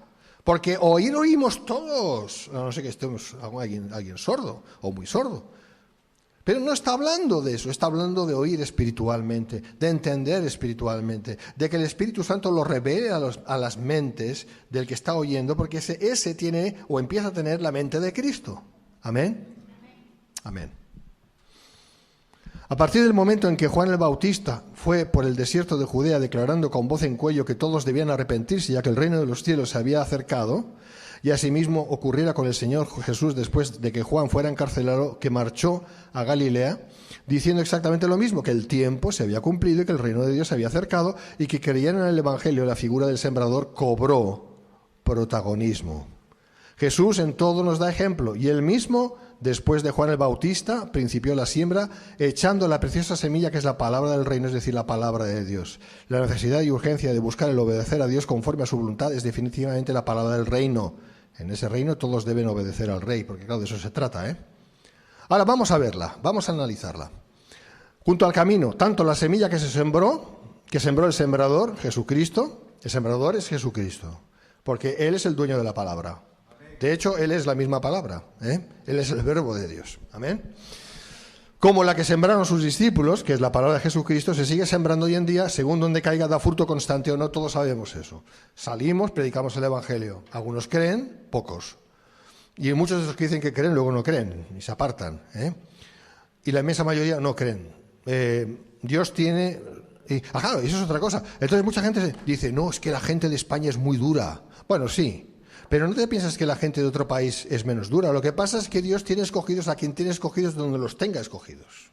Porque oír oímos todos, a no ser que estemos alguien sordo o muy sordo. Pero no está hablando de eso, está hablando de oír espiritualmente, de entender espiritualmente, de que el Espíritu Santo lo revele a las mentes del que está oyendo, porque ese tiene o empieza a tener la mente de Cristo. ¿Amén? Amén. A partir del momento en que Juan el Bautista fue por el desierto de Judea declarando con voz en cuello que todos debían arrepentirse ya que el reino de los cielos se había acercado, y asimismo ocurriera con el Señor Jesús después de que Juan fuera encarcelado, que marchó a Galilea, diciendo exactamente lo mismo, que el tiempo se había cumplido y que el reino de Dios se había acercado, y que creyeron en el Evangelio, la figura del sembrador cobró protagonismo. Jesús en todo nos da ejemplo, y él mismo, después de Juan el Bautista, principió la siembra, echando la preciosa semilla que es la palabra del reino, es decir, la palabra de Dios. La necesidad y urgencia de buscar el obedecer a Dios conforme a su voluntad es definitivamente la palabra del reino. En ese reino todos deben obedecer al rey, porque claro, de eso se trata, ¿eh? Ahora vamos a verla, vamos a analizarla. Junto al camino, tanto la semilla que sembró el sembrador, Jesucristo, el sembrador es Jesucristo, porque Él es el dueño de la palabra. De hecho, Él es la misma palabra, ¿eh? Él es el verbo de Dios. Amén. Como la que sembraron sus discípulos, que es la palabra de Jesucristo, se sigue sembrando hoy en día, según donde caiga, da fruto constante o no, todos sabemos eso. Salimos, predicamos el Evangelio. Algunos creen, pocos. Y muchos de los que dicen que creen, luego no creen, y se apartan, ¿eh? Y la inmensa mayoría no creen. Dios tiene... claro, eso es otra cosa. Entonces mucha gente dice, no, es que la gente de España es muy dura. Bueno, sí. Pero no te piensas que la gente de otro país es menos dura. Lo que pasa es que Dios tiene escogidos a quien tiene escogidos donde los tenga escogidos.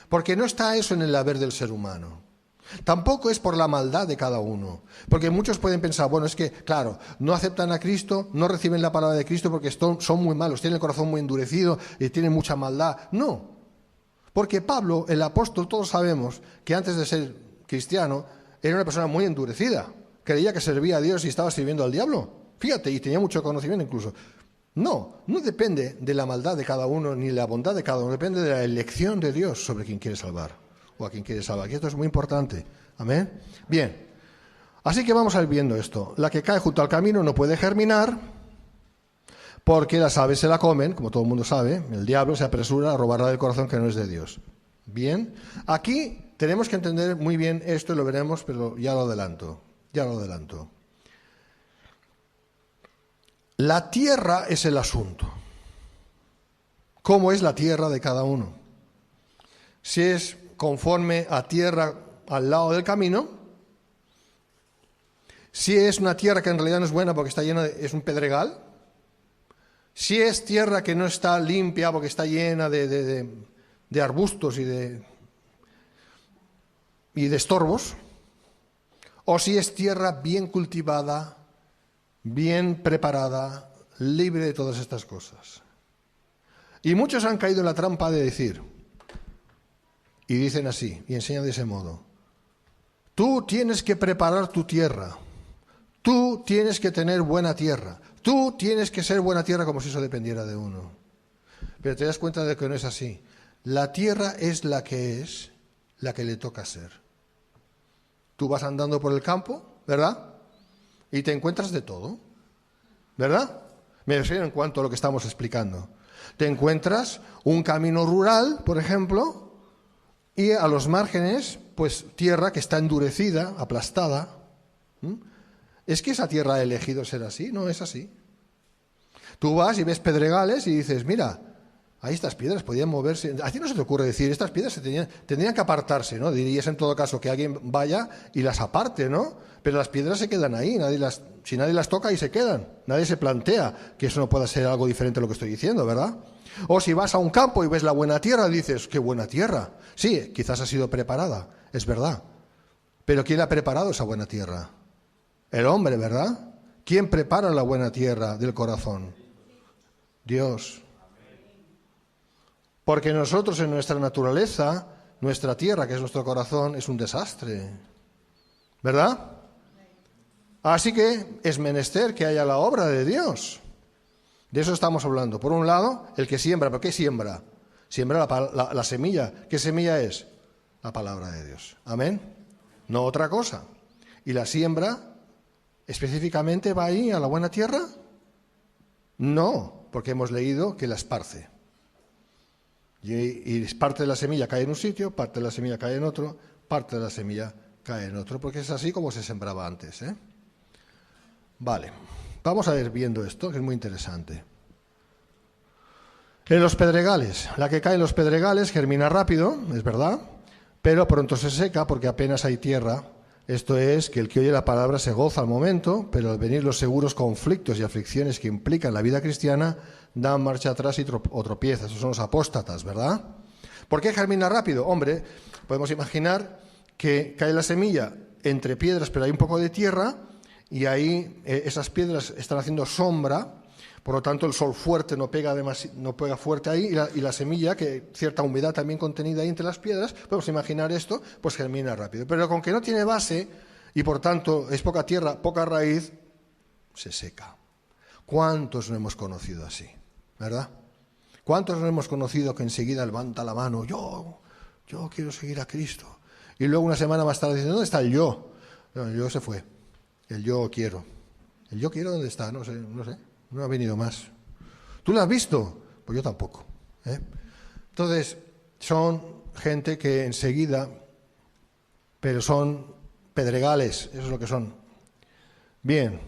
Porque no está eso en el haber del ser humano. Tampoco es por la maldad de cada uno. Porque muchos pueden pensar, bueno, es que, claro, no aceptan a Cristo, no reciben la palabra de Cristo porque son muy malos, tienen el corazón muy endurecido y tienen mucha maldad. No. Porque Pablo, el apóstol, todos sabemos que antes de ser cristiano era una persona muy endurecida. Creía que servía a Dios y estaba sirviendo al diablo. Fíjate, y tenía mucho conocimiento incluso. No depende de la maldad de cada uno ni la bondad de cada uno, depende de la elección de Dios sobre quien quiere salvar o a quien quiere salvar. Y esto es muy importante. Amén. Bien, así que vamos a ir viendo esto. La que cae junto al camino no puede germinar porque las aves se la comen, como todo el mundo sabe. El diablo se apresura a robarla del corazón que no es de Dios. Bien, aquí tenemos que entender muy bien esto y lo veremos, pero ya lo adelanto. La tierra es el asunto. ¿Cómo es la tierra de cada uno? Si es conforme a tierra al lado del camino, si es una tierra que en realidad no es buena porque está llena es un pedregal, si es tierra que no está limpia porque está llena de arbustos y de estorbos, o si es tierra bien cultivada, bien preparada, libre de todas estas cosas. Y muchos han caído en la trampa de decir, y dicen así, y enseñan de ese modo, tú tienes que preparar tu tierra, tú tienes que tener buena tierra, tú tienes que ser buena tierra, como si eso dependiera de uno. Pero te das cuenta de que no es así. La tierra es la que le toca ser. Tú vas andando por el campo, ¿verdad? Y te encuentras de todo, ¿verdad? Me refiero en cuanto a lo que estamos explicando. Te encuentras un camino rural, por ejemplo, y a los márgenes, pues tierra que está endurecida, aplastada. ¿Es que esa tierra ha elegido ser así? No es así. Tú vas y ves pedregales y dices, mira, ahí estas piedras podían moverse. A ti no se te ocurre decir, estas piedras tendrían que apartarse, ¿no? Dirías en todo caso que alguien vaya y las aparte, ¿no? Pero las piedras se quedan ahí, si nadie las toca, ahí se quedan. Nadie se plantea que eso no pueda ser algo diferente a lo que estoy diciendo, ¿verdad? O si vas a un campo y ves la buena tierra, dices, ¡qué buena tierra! Sí, quizás ha sido preparada, es verdad. Pero ¿quién ha preparado esa buena tierra? El hombre, ¿verdad? ¿Quién prepara la buena tierra del corazón? Dios. Porque nosotros en nuestra naturaleza, nuestra tierra, que es nuestro corazón, es un desastre, ¿verdad? Así que es menester que haya la obra de Dios. De eso estamos hablando. Por un lado, el que siembra. ¿Pero qué siembra? Siembra la semilla. ¿Qué semilla es? La palabra de Dios. Amén. No otra cosa. ¿Y la siembra específicamente va ahí a la buena tierra? No, porque hemos leído que la esparce. Y parte de la semilla cae en un sitio, parte de la semilla cae en otro, parte de la semilla cae en otro, porque es así como se sembraba antes, ¿eh? Vale, vamos a ir viendo esto, que es muy interesante. En los pedregales, la que cae en los pedregales germina rápido, es verdad, pero pronto se seca porque apenas hay tierra. Esto es, que el que oye la palabra se goza al momento, pero al venir los seguros conflictos y aflicciones que implican la vida cristiana, dan marcha atrás o tropieza. Esos son los apóstatas, ¿verdad? ¿Por qué germina rápido? Hombre, podemos imaginar que cae la semilla entre piedras, pero hay un poco de tierra, y ahí esas piedras están haciendo sombra, por lo tanto el sol fuerte no pega fuerte ahí, y la semilla, que cierta humedad también contenida ahí entre las piedras, podemos imaginar esto, pues germina rápido. Pero con que no tiene base, y por tanto es poca tierra, poca raíz, se seca. ¿Cuántos no hemos conocido así? ¿Verdad? ¿Cuántos no hemos conocido que enseguida levanta la mano, yo quiero seguir a Cristo? Y luego una semana más tarde dice, ¿dónde está el yo? No, el yo se fue. El yo quiero. ¿El yo quiero dónde está? No sé. No ha venido más. ¿Tú lo has visto? Pues yo tampoco. Entonces, son gente que enseguida, pero son pedregales, eso es lo que son. Bien,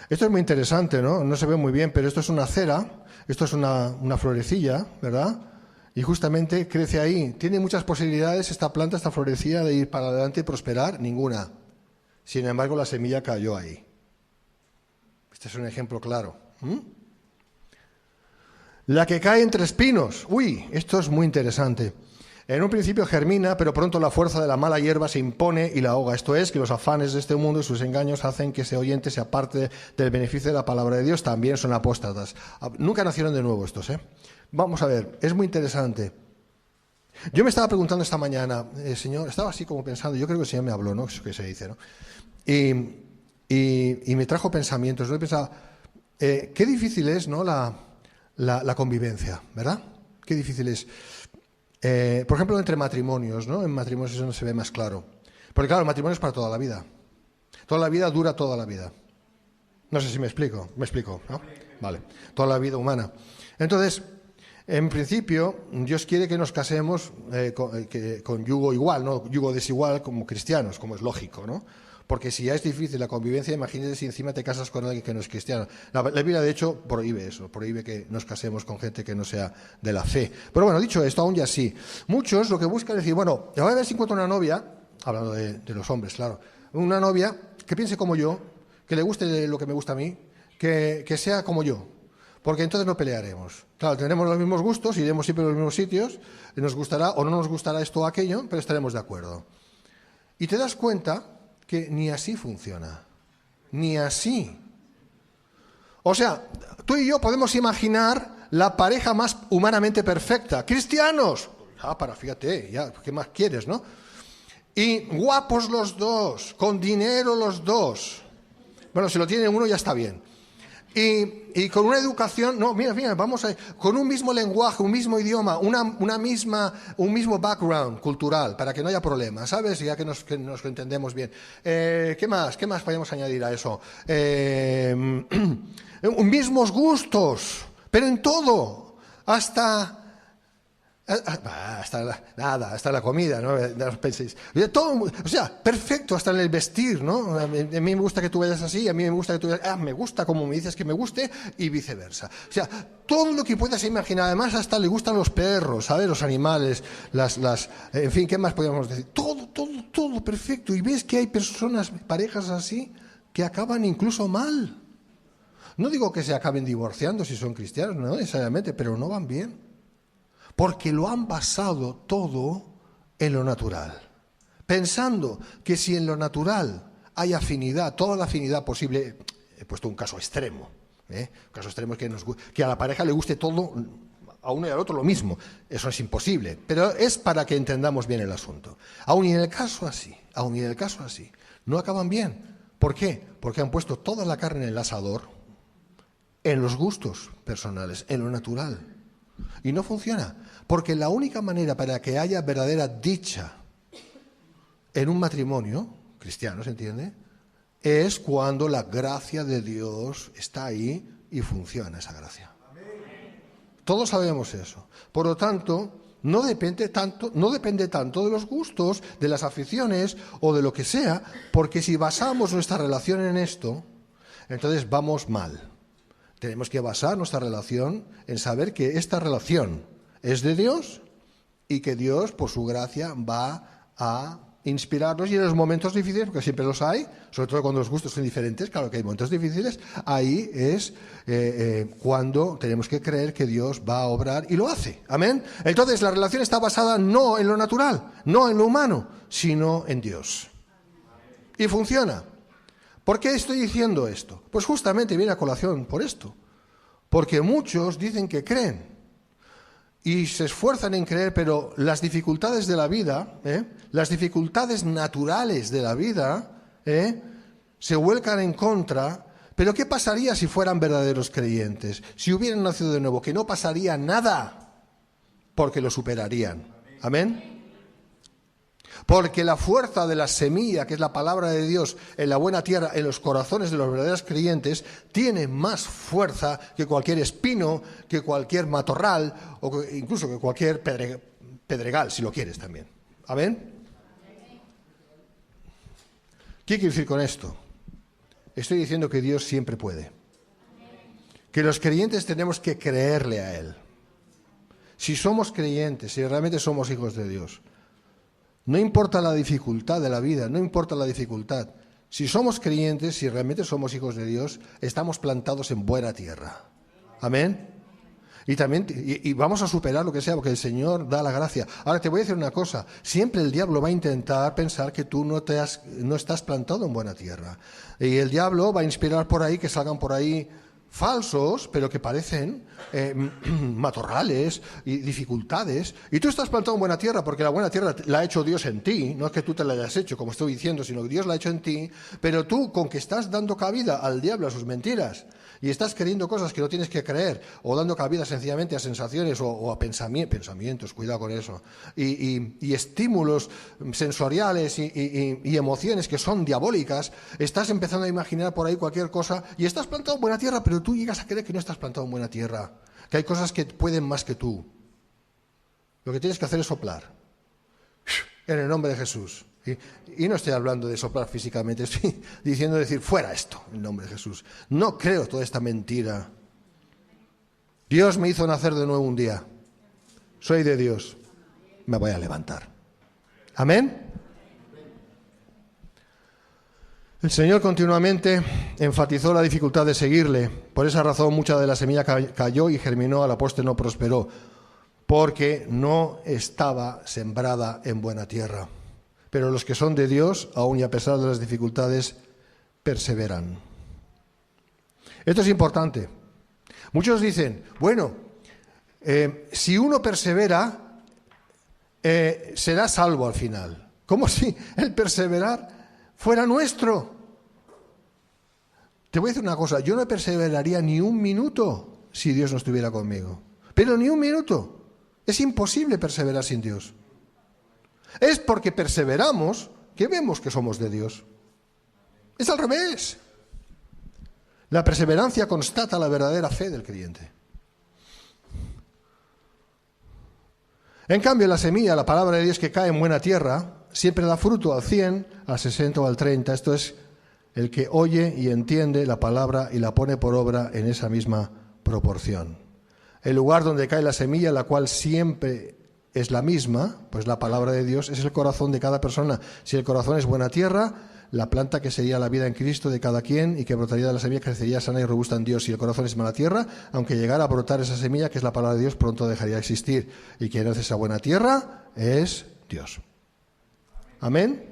esto es muy interesante, ¿no? No se ve muy bien, pero esto es una cera, esto es una florecilla, ¿verdad? Y justamente crece ahí. Tiene muchas posibilidades esta planta, esta florecilla, de ir para adelante y prosperar. Ninguna. Sin embargo, la semilla cayó ahí. Este es un ejemplo claro. La que cae entre espinos. Uy, esto es muy interesante. En un principio germina, pero pronto la fuerza de la mala hierba se impone y la ahoga. Esto es, que los afanes de este mundo y sus engaños hacen que ese oyente se aparte del beneficio de la palabra de Dios. También son apóstatas. Nunca nacieron de nuevo estos, Vamos a ver, es muy interesante. Yo me estaba preguntando esta mañana, Señor, estaba así como pensando, yo creo que el Señor me habló, ¿no? Eso que se dice, ¿no? Y me trajo pensamientos, ¿no? He pensado, qué difícil es, ¿no? La convivencia, ¿verdad? Qué difícil es. Por ejemplo, entre matrimonios, ¿no? En matrimonios eso no se ve más claro. Porque claro, el matrimonio es para toda la vida. Toda la vida dura toda la vida. No sé si me explico. ¿Me explico? ¿No? Vale. Toda la vida humana. Entonces, en principio, Dios quiere que nos casemos con yugo igual, no yugo desigual como cristianos, como es lógico, ¿no? Porque si ya es difícil la convivencia, imagínate si encima te casas con alguien que no es cristiano. La Biblia, de hecho, prohíbe eso, prohíbe que nos casemos con gente que no sea de la fe. Pero bueno, dicho esto, aún ya sí. Muchos lo que buscan es decir, bueno, voy a ver si encuentro una novia, hablando de los hombres, claro, una novia que piense como yo, que le guste lo que me gusta a mí, que sea como yo. Porque entonces no pelearemos. Claro, tendremos los mismos gustos, iremos siempre a los mismos sitios, nos gustará o no nos gustará esto o aquello, pero estaremos de acuerdo. Y te das cuenta que ni así funciona. Ni así. O sea, tú y yo podemos imaginar la pareja más humanamente perfecta. ¡Cristianos! Fíjate, ya, ¿qué más quieres, no? Y guapos los dos, con dinero los dos. Bueno, si lo tiene uno ya está bien. Y con una educación, no, mira, vamos a, con un mismo lenguaje, un mismo idioma, un mismo background cultural, para que no haya problemas, ¿sabes? Ya que nos entendemos bien. ¿Qué más podemos añadir a eso? Mismos gustos, pero en todo, hasta la comida, ¿no? No penséis. Todo, o sea, perfecto, hasta en el vestir, ¿no? A mí me gusta que tú vayas así, a mí me gusta que tú vayas... me gusta como me dices que me guste, y viceversa. O sea, todo lo que puedas imaginar. Además, hasta le gustan los perros, ¿sabes? Los animales, en fin, ¿qué más podríamos decir? Todo perfecto. Y ves que hay personas, parejas así, que acaban incluso mal. No digo que se acaben divorciando si son cristianos, no necesariamente, pero no van bien. Porque lo han basado todo en lo natural. Pensando que si en lo natural hay afinidad, toda la afinidad posible, he puesto un caso extremo. Un caso extremo es que a la pareja le guste todo, a uno y al otro lo mismo. Eso es imposible, pero es para que entendamos bien el asunto. Aún y en el caso así, no acaban bien. ¿Por qué? Porque han puesto toda la carne en el asador, en los gustos personales, en lo natural. Y no funciona, porque la única manera para que haya verdadera dicha en un matrimonio cristiano, ¿se entiende?, es cuando la gracia de Dios está ahí y funciona esa gracia. Todos sabemos eso. Por lo tanto, no depende tanto de los gustos, de las aficiones o de lo que sea, porque si basamos nuestra relación en esto, entonces vamos mal. Tenemos que basar nuestra relación en saber que esta relación es de Dios y que Dios, por su gracia, va a inspirarnos, y en los momentos difíciles, porque siempre los hay, sobre todo cuando los gustos son diferentes, claro que hay momentos difíciles, ahí es cuando tenemos que creer que Dios va a obrar y lo hace. Amén. Entonces la relación está basada no en lo natural, no en lo humano, sino en Dios. Y funciona. ¿Por qué estoy diciendo esto? Pues justamente viene a colación por esto. Porque muchos dicen que creen y se esfuerzan en creer, pero las dificultades de la vida, las dificultades naturales de la vida, se vuelcan en contra. Pero ¿qué pasaría si fueran verdaderos creyentes? Si hubieran nacido de nuevo, que no pasaría nada, porque lo superarían. ¿Amén? Porque la fuerza de la semilla, que es la palabra de Dios, en la buena tierra, en los corazones de los verdaderos creyentes, tiene más fuerza que cualquier espino, que cualquier matorral, o incluso que cualquier pedregal, si lo quieres también. ¿Amén? ¿Qué quiero decir con esto? Estoy diciendo que Dios siempre puede. Que los creyentes tenemos que creerle a Él. Si somos creyentes, si realmente somos hijos de Dios, no importa la dificultad de la vida, no importa la dificultad. Si somos creyentes, si realmente somos hijos de Dios, estamos plantados en buena tierra. Amén. Y también vamos a superar lo que sea, porque el Señor da la gracia. Ahora te voy a decir una cosa, siempre el diablo va a intentar pensar que tú no estás plantado en buena tierra. Y el diablo va a inspirar por ahí que salgan por ahí falsos, pero que parecen matorrales y dificultades. Y tú estás plantado en buena tierra, porque la buena tierra la ha hecho Dios en ti, no es que tú te la hayas hecho, como estoy diciendo, sino que Dios la ha hecho en ti, pero tú, con que estás dando cabida al diablo, a sus mentiras, y estás creyendo cosas que no tienes que creer, o dando cabida sencillamente a sensaciones o a pensamientos, cuidado con eso, y estímulos sensoriales y emociones que son diabólicas, estás empezando a imaginar por ahí cualquier cosa y estás plantado en buena tierra, pero tú llegas a creer que no estás plantado en buena tierra, que hay cosas que pueden más que tú. Lo que tienes que hacer es soplar, en el nombre de Jesús. Y no estoy hablando de soplar físicamente, estoy diciendo decir fuera esto, en el nombre de Jesús. No creo toda esta mentira. Dios me hizo nacer de nuevo un día. Soy de Dios. Me voy a levantar. Amén. El Señor continuamente enfatizó la dificultad de seguirle. Por esa razón mucha de la semilla cayó y germinó, a la postre no prosperó, porque no estaba sembrada en buena tierra. Pero los que son de Dios, aun y a pesar de las dificultades, perseveran. Esto es importante. Muchos dicen, bueno, si uno persevera, será salvo al final. Como si el perseverar fuera nuestro. Te voy a decir una cosa, yo no perseveraría ni un minuto si Dios no estuviera conmigo. Pero ni un minuto. Es imposible perseverar sin Dios. Es porque perseveramos que vemos que somos de Dios. Es al revés. La perseverancia constata la verdadera fe del creyente. En cambio, la semilla, la palabra de Dios que cae en buena tierra, siempre da fruto al 100, al 60 o al 30. Esto es el que oye y entiende la palabra y la pone por obra en esa misma proporción. El lugar donde cae la semilla, la cual siempre es la misma, pues la palabra de Dios es el corazón de cada persona. Si el corazón es buena tierra, la planta que sería la vida en Cristo de cada quien y que brotaría de la semilla crecería sana y robusta en Dios. Si el corazón es mala tierra, aunque llegara a brotar esa semilla, que es la palabra de Dios, pronto dejaría de existir. Y quien hace esa buena tierra es Dios. Amén.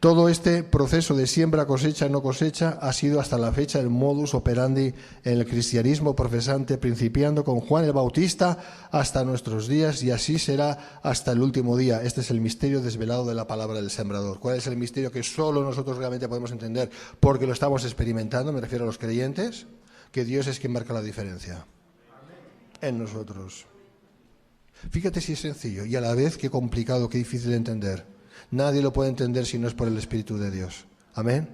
Todo este proceso de siembra, cosecha, no cosecha, ha sido hasta la fecha el modus operandi en el cristianismo profesante, principiando con Juan el Bautista hasta nuestros días, y así será hasta el último día. Este es el misterio desvelado de la palabra del sembrador. ¿Cuál es el misterio que solo nosotros realmente podemos entender porque lo estamos experimentando? Me refiero a los creyentes, que Dios es quien marca la diferencia en nosotros. Fíjate si es sencillo y a la vez qué complicado, qué difícil de entender. Nadie lo puede entender si no es por el Espíritu de Dios. Amén.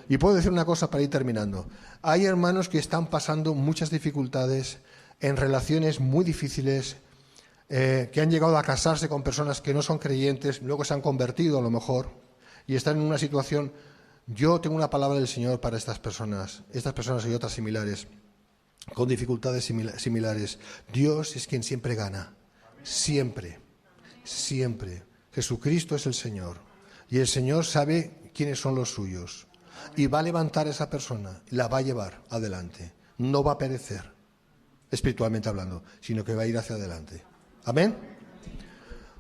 Y puedo decir una cosa para ir terminando. Hay hermanos que están pasando muchas dificultades en relaciones muy difíciles, que han llegado a casarse con personas que no son creyentes, luego se han convertido a lo mejor, y están en una situación. Yo tengo una palabra del Señor para estas personas y otras similares, con dificultades similares. Dios es quien siempre gana. Siempre. Siempre. Jesucristo es el Señor y el Señor sabe quiénes son los suyos y va a levantar a esa persona, la va a llevar adelante, no va a perecer espiritualmente hablando, sino que va a ir hacia adelante. Amén.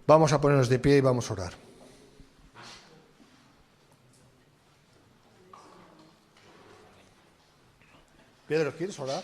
Vamos a ponernos de pie y vamos a orar. Pedro, ¿quieres orar?